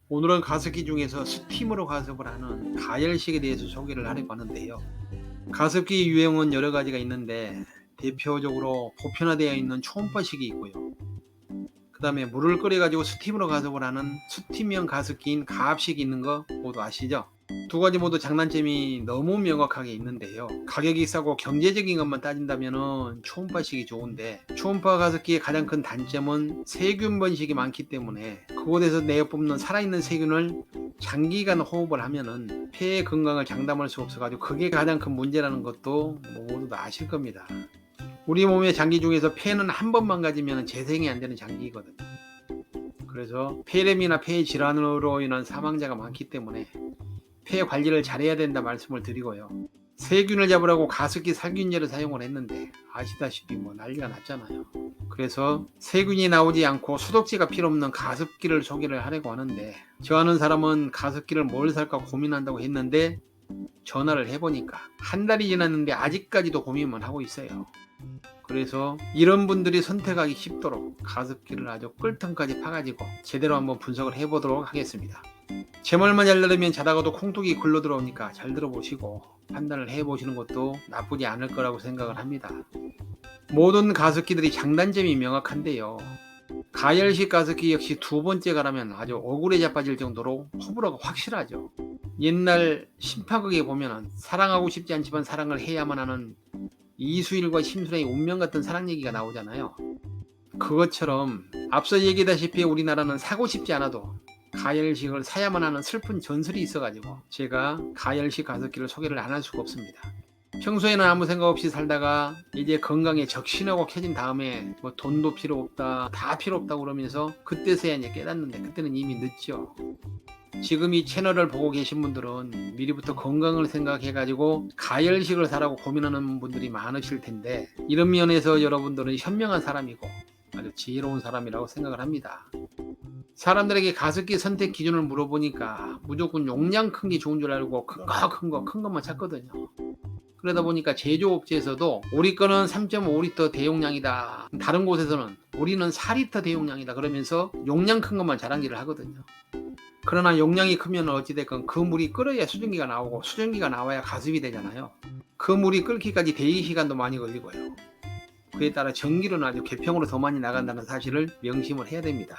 오늘은 가습기 중에서 스팀으로 가습을 하는 가열식에 대해서 소개를 하려고 하는데요. 가습기 유형은 여러 가지가 있는데 대표적으로 보편화되어 있는 초음파식이 있고요. 그 다음에 물을 끓여 가지고 스팀으로 가습을 하는 스팀형 가습기인 가압식이 있는 거 모두 아시죠? 두 가지 모두 장단점이 너무 명확하게 있는데요. 가격이 싸고 경제적인 것만 따진다면 초음파식이 좋은데, 초음파 가습기의 가장 큰 단점은 세균 번식이 많기 때문에 그곳에서 내뿜는 살아있는 세균을 장기간 호흡을 하면은 폐의 건강을 장담할 수 없어가지고 그게 가장 큰 문제라는 것도 모두 다 아실 겁니다. 우리 몸의 장기 중에서 폐는 한 번만 가지면 재생이 안 되는 장기이거든요. 그래서 폐렴이나 폐 질환으로 인한 사망자가 많기 때문에 폐 관리를 잘해야 된다 말씀을 드리고요. 세균을 잡으라고 가습기 살균제를 사용을 했는데 아시다시피 난리가 났잖아요. 그래서 세균이 나오지 않고 소독제가 필요 없는 가습기를 소개를 하려고 하는데, 저 아는 사람은 가습기를 뭘 살까 고민한다고 했는데 전화를 해보니까 한 달이 지났는데 아직까지도 고민만 하고 있어요. 그래서 이런 분들이 선택하기 쉽도록 가습기를 아주 꿀통까지 파가지고 제대로 한번 분석을 해보도록 하겠습니다. 제 말만 잘 들으면 자다가도 콩톡이 굴러 들어오니까 잘 들어보시고 판단을 해보시는 것도 나쁘지 않을 거라고 생각을 합니다. 모든 가습기들이 장단점이 명확한데요. 가열식 가습기 역시 두 번째가라면 아주 억울해 자빠질 정도로 호불호가 확실하죠. 옛날 심파극에 보면 사랑하고 싶지 않지만 사랑을 해야만 하는 이수일과 심순의 운명 같은 사랑 얘기가 나오잖아요. 그것처럼 앞서 얘기다시피 우리나라는 사고 싶지 않아도 가열식을 사야만 하는 슬픈 전설이 있어가지고 제가 가열식 가습기를 소개를 안 할 수가 없습니다. 평소에는 아무 생각 없이 살다가 이제 건강에 적신하고 켜진 다음에 돈도 필요 없다, 다 필요 없다 그러면서 그때서야 이제 깨닫는데 그때는 이미 늦죠. 지금 이 채널을 보고 계신 분들은 미리부터 건강을 생각해가지고 가열식을 사라고 고민하는 분들이 많으실 텐데, 이런 면에서 여러분들은 현명한 사람이고 아주 지혜로운 사람이라고 생각을 합니다. 사람들에게 가습기 선택 기준을 물어보니까 무조건 용량 큰 게 좋은 줄 알고 큰 것만 찾거든요. 그러다 보니까 제조업체에서도 우리 거는 3.5리터 대용량이다, 다른 곳에서는 우리는 4리터 대용량이다 그러면서 용량 큰 것만 자랑질을 하거든요. 그러나 용량이 크면 어찌됐건 그 물이 끓어야 수증기가 나오고 수증기가 나와야 가습이 되잖아요. 그 물이 끓기까지 대기 시간도 많이 걸리고요. 그에 따라 전기료는 아주 개평으로 더 많이 나간다는 사실을 명심을 해야 됩니다.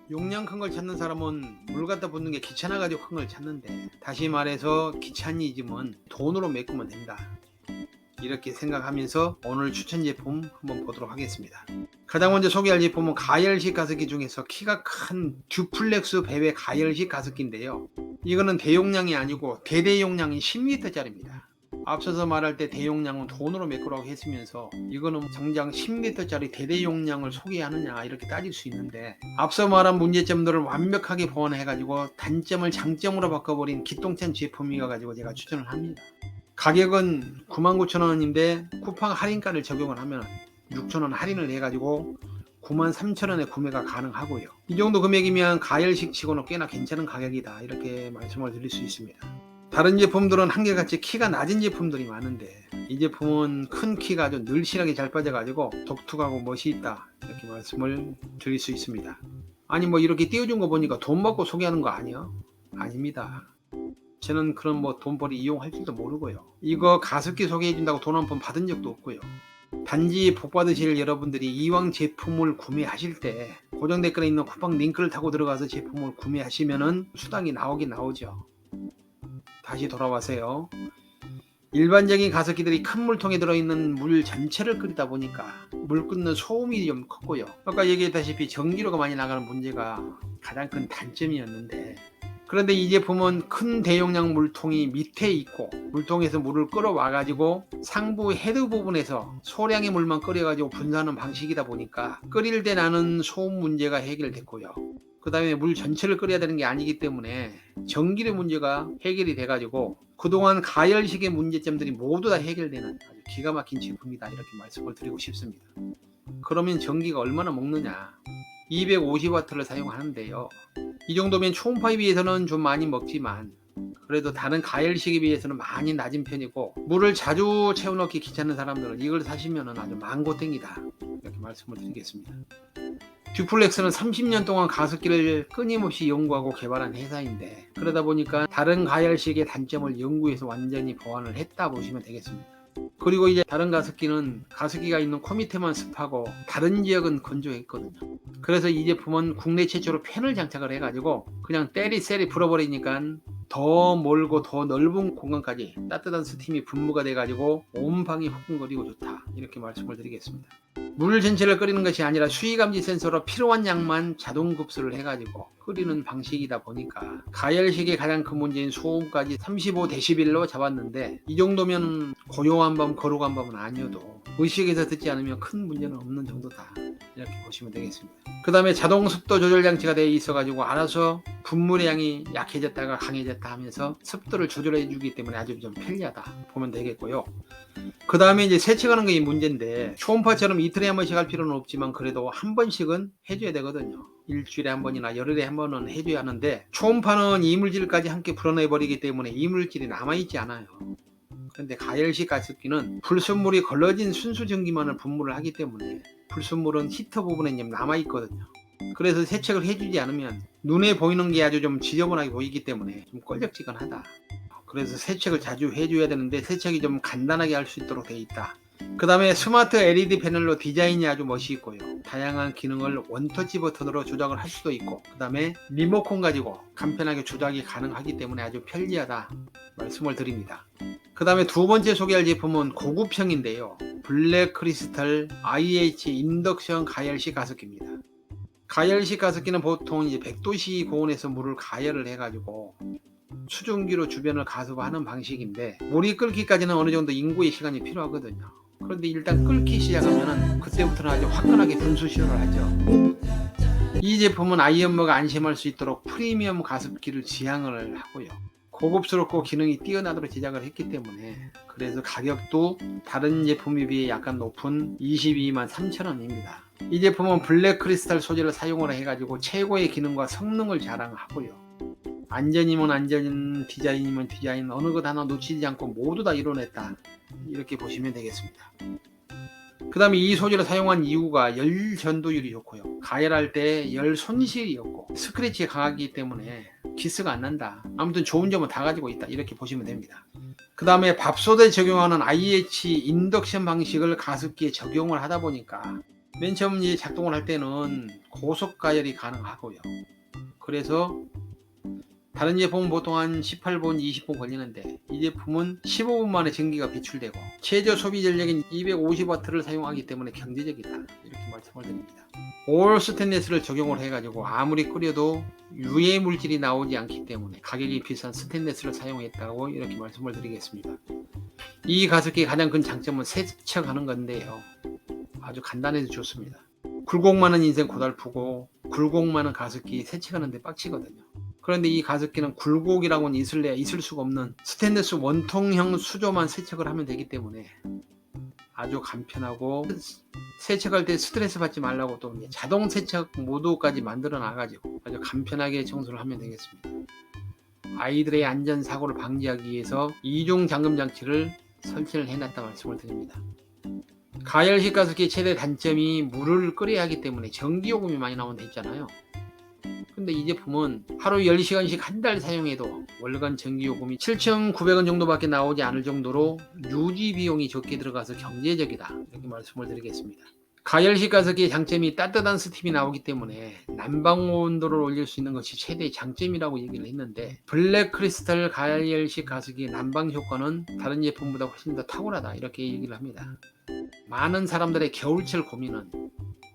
용량 큰 걸 찾는 사람은 물 갖다 붓는 게 귀찮아가지고 큰 걸 찾는데, 다시 말해서 귀차니즘은 돈으로 메꾸면 된다, 이렇게 생각하면서 오늘 추천 제품 한번 보도록 하겠습니다. 가장 먼저 소개할 제품은 가열식 가습기 중에서 키가 큰 듀플렉스 배외 가열식 가습기인데요. 이거는 대용량이 아니고 대대용량인 10리터짜리입니다. 앞서서 말할 때 대용량은 돈으로 메꾸라고 했으면서 이거는 정작 10리터짜리 대대용량을 소개하느냐 이렇게 따질 수 있는데, 앞서 말한 문제점들을 완벽하게 보완해가지고 단점을 장점으로 바꿔버린 기똥찬 제품이어가지고 제가 추천을 합니다. 가격은 99,000원인데 쿠팡 할인가를 적용을 하면 6,000원 할인을 해가지고 93,000원에 구매가 가능하고요. 이 정도 금액이면 가열식 치고는 꽤나 괜찮은 가격이다, 이렇게 말씀을 드릴 수 있습니다. 다른 제품들은 한결같이 키가 낮은 제품들이 많은데 이 제품은 큰 키가 아주 늘씬하게 잘 빠져가지고 독특하고 멋이 있다, 이렇게 말씀을 드릴 수 있습니다. 아니 이렇게 띄워준 거 보니까 돈 받고 소개하는 거 아니야? 아닙니다. 저는 그런 돈벌이 이용할 줄도 모르고요. 이거 가습기 소개해준다고 돈 한 푼 받은 적도 없고요. 단지 복 받으실 여러분들이 이왕 제품을 구매하실 때 고정 댓글에 있는 쿠팡 링크를 타고 들어가서 제품을 구매하시면은 수당이 나오긴 나오죠. 다시 돌아와서요. 일반적인 가습기들이 큰 물통에 들어있는 물 전체를 끓이다 보니까 물 끓는 소음이 좀 컸고요. 아까 얘기했다시피 전기료가 많이 나가는 문제가 가장 큰 단점이었는데, 그런데 이 제품은 큰 대용량 물통이 밑에 있고 물통에서 물을 끌어와 가지고 상부 헤드 부분에서 소량의 물만 끓여 가지고 분사하는 방식이다 보니까 끓일 때 나는 소음 문제가 해결됐고요. 그 다음에 물 전체를 끓여야 되는 게 아니기 때문에 전기료 문제가 해결이 돼 가지고 그동안 가열식의 문제점들이 모두 다 해결되는 아주 기가 막힌 제품이다, 이렇게 말씀을 드리고 싶습니다. 그러면 전기가 얼마나 먹느냐? 250W를 사용하는데요. 이 정도면 초음파에 비해서는 좀 많이 먹지만 그래도 다른 가열식에 비해서는 많이 낮은 편이고, 물을 자주 채워넣기 귀찮은 사람들은 이걸 사시면 아주 망고땡이다, 이렇게 말씀을 드리겠습니다. 듀플렉스는 30년 동안 가습기를 끊임없이 연구하고 개발한 회사인데, 그러다 보니까 다른 가열식의 단점을 연구해서 완전히 보완을 했다 보시면 되겠습니다. 그리고 이제 다른 가습기는 가습기가 있는 코 밑에만 습하고 다른 지역은 건조했거든요. 그래서 이 제품은 국내 최초로 팬을 장착을 해가지고 그냥 때리세리 불어버리니까 더 멀고 더 넓은 공간까지 따뜻한 스팀이 분무가 돼가지고 온 방이 후끈거리고 좋다, 이렇게 말씀을 드리겠습니다. 물 전체를 끓이는 것이 아니라 수위감지 센서로 필요한 양만 자동 급수를 해가지고 끓이는 방식이다 보니까 가열식의 가장 큰 문제인 소음까지 35dB로 잡았는데, 이 정도면 고요한 밤 거룩한 밤은 아니어도 의식에서 듣지 않으면 큰 문제는 없는 정도다, 이렇게 보시면 되겠습니다. 그 다음에 자동 습도 조절 장치가 되어 있어 가지고 알아서 분무의 양이 약해졌다가 강해졌다 하면서 습도를 조절해 주기 때문에 아주 좀 편리하다 보면 되겠고요. 그 다음에 이제 세척하는 게 문제인데, 초음파처럼 이틀에 한 번씩 할 필요는 없지만 그래도 한 번씩은 해줘야 되거든요. 일주일에 한 번이나 열흘에 한 번은 해줘야 하는데, 초음파는 이물질까지 함께 불어내 버리기 때문에 이물질이 남아있지 않아요. 그런데 가열식 가습기는 불순물이 걸러진 순수 전기만을 분무를 하기 때문에 불순물은 히터 부분에 좀 남아있거든요. 그래서 세척을 해주지 않으면 눈에 보이는 게 아주 좀 지저분하게 보이기 때문에 좀 껄적지근하다. 그래서 세척을 자주 해줘야 되는데 세척이 좀 간단하게 할 수 있도록 되어 있다. 그 다음에 스마트 LED 패널로 디자인이 아주 멋있고요. 다양한 기능을 원터치 버튼으로 조작을 할 수도 있고, 그 다음에 리모컨 가지고 간편하게 조작이 가능하기 때문에 아주 편리하다 말씀을 드립니다. 그 다음에 두 번째 소개할 제품은 고급형인데요. 블랙 크리스탈 IH 인덕션 가열식 가습기입니다. 가열식 가습기는 보통 이제 100도씨 고온에서 물을 가열을 해가지고 수증기로 주변을 가습하는 방식인데, 물이 끓기까지는 어느 정도 인구의 시간이 필요하거든요. 그런데 일단 끓기 시작하면은 그때부터는 아주 화끈하게 분수 시도를 하죠. 이 제품은 아이 엄마가 안심할 수 있도록 프리미엄 가습기를 지향을 하고요. 고급스럽고 기능이 뛰어나도록 제작을 했기 때문에, 그래서 가격도 다른 제품에 비해 약간 높은 223,000원입니다. 이 제품은 블랙 크리스탈 소재를 사용을 해가지고 최고의 기능과 성능을 자랑하고요. 안전이면 안전, 디자인이면 디자인, 어느 것 하나 놓치지 않고 모두 다 이뤄냈다, 이렇게 보시면 되겠습니다. 그 다음에 이 소재를 사용한 이유가 열 전도율이 좋고요, 가열할 때 열 손실이 없고 스크래치 강하기 때문에 기스가 안 난다. 아무튼 좋은 점은 다 가지고 있다, 이렇게 보시면 됩니다. 그 다음에 밥솥에 적용하는 IH 인덕션 방식을 가습기에 적용을 하다 보니까 맨 처음 작동을 할 때는 고속 가열이 가능하고요. 그래서 다른 제품은 보통 한 18분, 20분 걸리는데 이 제품은 15분 만에 전기가 배출되고 최저 소비 전력인 250W를 사용하기 때문에 경제적이다, 이렇게 말씀을 드립니다. 올 스테인리스를 적용을 해가지고 아무리 끓여도 유해 물질이 나오지 않기 때문에 가격이 비싼 스테인리스를 사용했다고 이렇게 말씀을 드리겠습니다. 이 가습기의 가장 큰 장점은 세척하는 건데요, 아주 간단해서 좋습니다. 굴곡 많은 인생 고달프고 굴곡 많은 가습기 세척하는데 빡치거든요. 그런데 이 가습기는 굴곡이라고는 있을 수가 없는 스테인리스 원통형 수조만 세척을 하면 되기 때문에 아주 간편하고, 세척할 때 스트레스 받지 말라고 또 자동 세척 모드까지 만들어 놔가지고 아주 간편하게 청소를 하면 되겠습니다. 아이들의 안전사고를 방지하기 위해서 이중 잠금 장치를 설치를 해놨다 말씀을 드립니다. 가열식 가습기의 최대 단점이 물을 끓여야 하기 때문에 전기요금이 많이 나온다 했잖아요. 근데 이 제품은 하루 10시간씩 한 달 사용해도 월간 전기요금이 7,900원 정도밖에 나오지 않을 정도로 유지 비용이 적게 들어가서 경제적이다, 이렇게 말씀을 드리겠습니다. 가열식 가습기의 장점이 따뜻한 스팀이 나오기 때문에 난방 온도를 올릴 수 있는 것이 최대의 장점이라고 얘기를 했는데, 블랙 크리스탈 가열식 가습기의 난방 효과는 다른 제품보다 훨씬 더 탁월하다, 이렇게 얘기를 합니다. 많은 사람들의 겨울철 고민은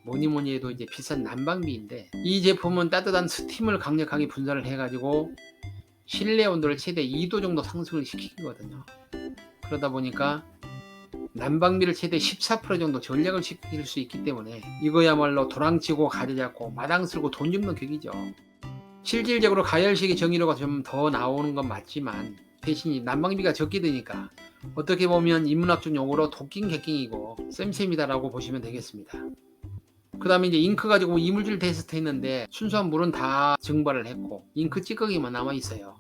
뭐니 해도 이제 비싼 난방비인데, 이 제품은 따뜻한 스팀을 강력하게 분사를 해가지고 실내 온도를 최대 2도 정도 상승을 시키거든요. 그러다 보니까 난방비를 최대 14% 정도 전략을 시킬 수 있기 때문에 이거야말로 도랑치고 가져잡고 마당 쓸고 돈 줍는 격이죠. 실질적으로 가열식의 전기료가 좀 더 나오는 건 맞지만 대신 난방비가 적게 드니까 어떻게 보면 인문학적 용어로 도끼 객깅이고 쌤쌤이다라고 보시면 되겠습니다. 그 다음에 이제 잉크 가지고 이물질 테스트 했는데 순수한 물은 다 증발을 했고 잉크 찌꺼기만 남아 있어요.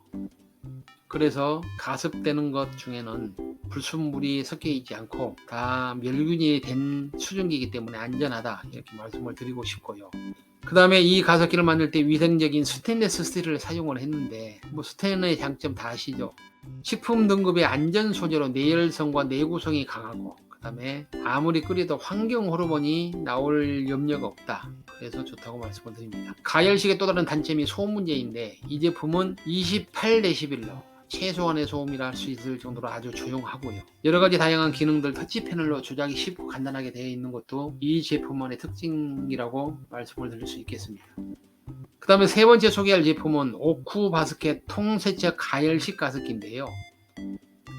그래서 가습되는 것 중에는 불순물이 섞여 있지 않고 다 멸균이 된 수증기이기 때문에 안전하다, 이렇게 말씀을 드리고 싶고요. 그 다음에 이 가습기를 만들 때 위생적인 스테인리스 스틸을 사용을 했는데 스테인의 장점 다 아시죠? 식품 등급의 안전 소재로 내열성과 내구성이 강하고 그 다음에 아무리 끓여도 환경 호르몬이 나올 염려가 없다. 그래서 좋다고 말씀을 드립니다. 가열식의 또 다른 단점이 소음 문제인데 이 제품은 28데시벨로 최소한의 소음이라 할 수 있을 정도로 아주 조용하고요. 여러가지 다양한 기능들 터치 패널로 조작이 쉽고 간단하게 되어 있는 것도 이 제품만의 특징이라고 말씀을 드릴 수 있겠습니다. 그 다음에 세 번째 소개할 제품은 오쿠 바스켓 통세척 가열식 가습기인데요.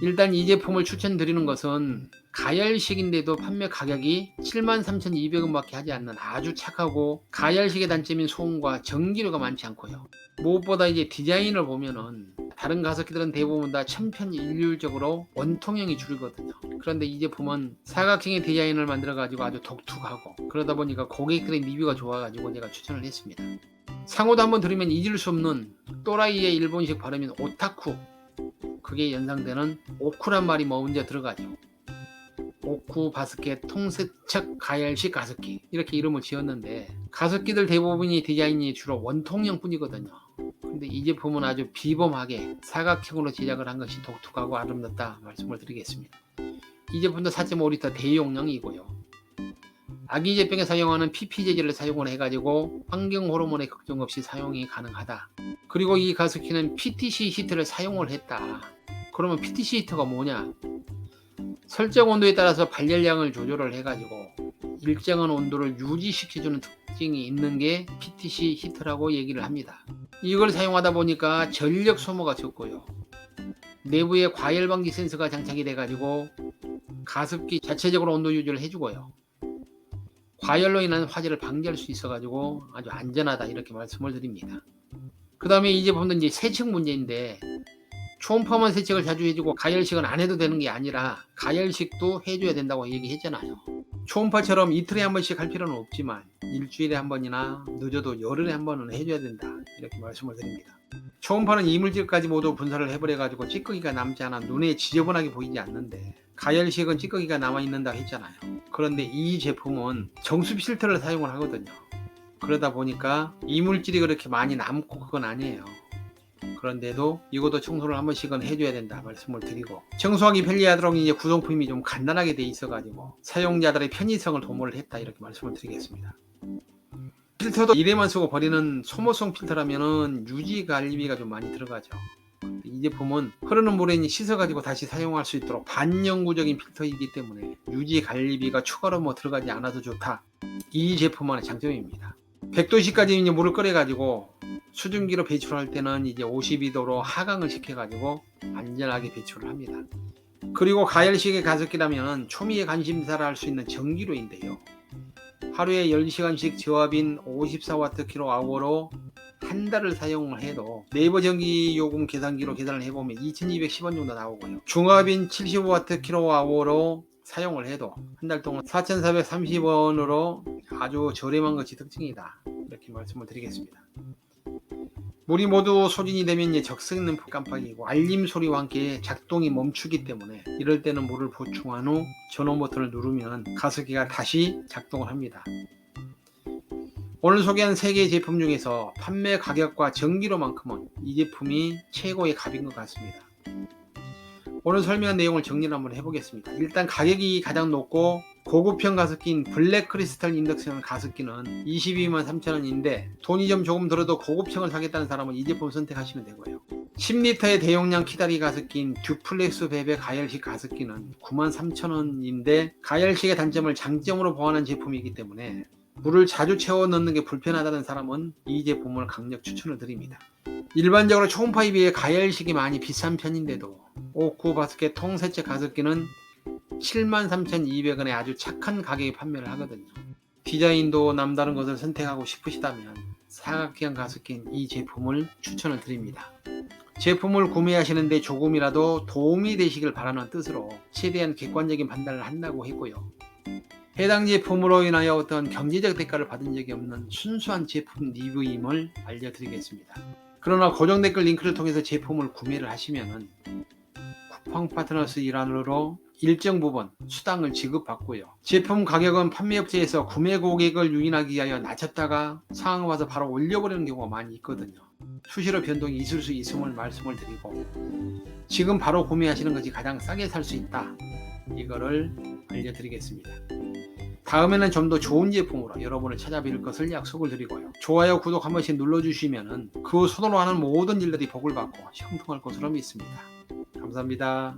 일단 이 제품을 추천드리는 것은 가열식인데도 판매 가격이 73,200원 밖에 하지 않는 아주 착하고 가열식의 단점인 소음과 전기료가 많지 않고요. 무엇보다 이제 디자인을 보면은 다른 가습기들은 대부분 다 천편일률적으로 원통형이 주류거든요. 그런데 이 제품은 사각형의 디자인을 만들어 가지고 아주 독특하고 그러다 보니까 고객들의 리뷰가 좋아 가지고 제가 추천을 했습니다. 상호도 한번 들으면 잊을 수 없는 또라이의 일본식 발음인 오타쿠, 그게 연상되는 오쿠란 말이 먼저 들어가죠. 오쿠 바스켓 통세척 가열식 가습기, 이렇게 이름을 지었는데 가습기들 대부분이 디자인이 주로 원통형 뿐이거든요. 근데 이 제품은 아주 비범하게 사각형으로 제작을 한 것이 독특하고 아름답다 말씀을 드리겠습니다. 이 제품도 4.5L 대용량이고요. 아기 제병에 사용하는 PP 재질을 사용을 해가지고 환경 호르몬의 걱정 없이 사용이 가능하다. 그리고 이 가습기는 PTC 히터를 사용을 했다. 그러면 PTC 히터가 뭐냐? 설정 온도에 따라서 발열량을 조절을 해가지고 일정한 온도를 유지시켜주는 특징이 있는 게 PTC 히터라고 얘기를 합니다. 이걸 사용하다 보니까 전력 소모가 적고요. 내부에 과열 방지 센서가 장착이 돼가지고 가습기 자체적으로 온도 유지를 해주고요. 과열로 인한 화재를 방지할 수 있어가지고 아주 안전하다 이렇게 말씀을 드립니다. 그 다음에 이 제품도 이제 세척 문제인데 초음파만 세척을 자주 해주고 가열식은 안 해도 되는 게 아니라 가열식도 해줘야 된다고 얘기했잖아요. 초음파처럼 이틀에 한 번씩 할 필요는 없지만 일주일에 한 번이나 늦어도 열흘에 한 번은 해줘야 된다 이렇게 말씀을 드립니다. 초음파는 이물질까지 모두 분사를 해버려 가지고 찌꺼기가 남지 않아 눈에 지저분하게 보이지 않는데 가열식은 찌꺼기가 남아있는다 했잖아요. 그런데 이 제품은 정수 필터를 사용을 하거든요. 그러다 보니까 이물질이 그렇게 많이 남고 그건 아니에요. 그런데도 이것도 청소를 한 번씩은 해줘야 된다 말씀을 드리고, 청소하기 편리하도록 이제 구성품이 좀 간단하게 돼 있어 가지고 사용자들의 편의성을 도모를 했다 이렇게 말씀을 드리겠습니다. 필터도 일회만 쓰고 버리는 소모성 필터라면은 유지 관리비가 좀 많이 들어가죠. 이 제품은 흐르는 물에 씻어 가지고 다시 사용할 수 있도록 반영구적인 필터이기 때문에 유지 관리비가 추가로 들어가지 않아도 좋다. 이 제품만의 장점입니다. 100도씨까지 이제 물을 끓여 가지고 수증기로 배출할 때는 이제 52도로 하강을 시켜 가지고 안전하게 배출을 합니다. 그리고 가열식의 가습기라면 초미의 관심사를 할 수 있는 전기료인데요. 하루에 10시간씩 저압인 54Wh/H로 한 달을 사용을 해도 네이버 전기요금 계산기로 계산을 해보면 2210원 정도 나오고요. 중압인 75Wh/H로 사용을 해도 한 달 동안 4430원으로 아주 저렴한 것이 특징이다 이렇게 말씀을 드리겠습니다. 물이 모두 소진이 되면 적색는 깜빡이고 알림 소리와 함께 작동이 멈추기 때문에 이럴 때는 물을 보충한 후 전원 버튼을 누르면 가습기가 다시 작동을 합니다. 오늘 소개한 3개의 제품 중에서 판매 가격과 전기료만큼은 이 제품이 최고의 값인 것 같습니다. 오늘 설명한 내용을 정리를 한번 해보겠습니다. 일단 가격이 가장 높고 고급형 가습기인 블랙 크리스탈 인덕션 가습기는 223,000원인데 돈이 좀 조금 들어도 고급형을 사겠다는 사람은 이 제품 선택하시면 되고요. 10리터의 대용량 키다리 가습기인 듀플렉스 베베 가열식 가습기는 93,000원인데 가열식의 단점을 장점으로 보완한 제품이기 때문에 물을 자주 채워 넣는 게 불편하다는 사람은 이 제품을 강력 추천을 드립니다. 일반적으로 초음파에 비해 가열식이 많이 비싼 편인데도 오쿠 바스켓 통세척 가습기는 73,200원에 아주 착한 가격에 판매를 하거든요. 디자인도 남다른 것을 선택하고 싶으시다면 사각형 가습기인 이 제품을 추천을 드립니다. 제품을 구매하시는데 조금이라도 도움이 되시길 바라는 뜻으로 최대한 객관적인 판단을 한다고 했고요. 해당 제품으로 인하여 어떤 경제적 대가를 받은 적이 없는 순수한 제품 리뷰임을 알려드리겠습니다. 그러나 고정 댓글 링크를 통해서 제품을 구매를 하시면은 펑파트너스 일환으로 일정 부분 수당을 지급받고요. 제품 가격은 판매업체에서 구매 고객을 유인하기 위하여 낮췄다가 상황 와서 바로 올려버리는 경우가 많이 있거든요. 수시로 변동이 있을 수 있음을 말씀을 드리고, 지금 바로 구매하시는 것이 가장 싸게 살 수 있다, 이거를 알려드리겠습니다. 다음에는 좀 더 좋은 제품으로 여러분을 찾아뵐 것을 약속을 드리고요. 좋아요, 구독 한 번씩 눌러주시면 그 손으로 하는 모든 일들이 복을 받고 형통할 것으로 믿습니다. 감사합니다.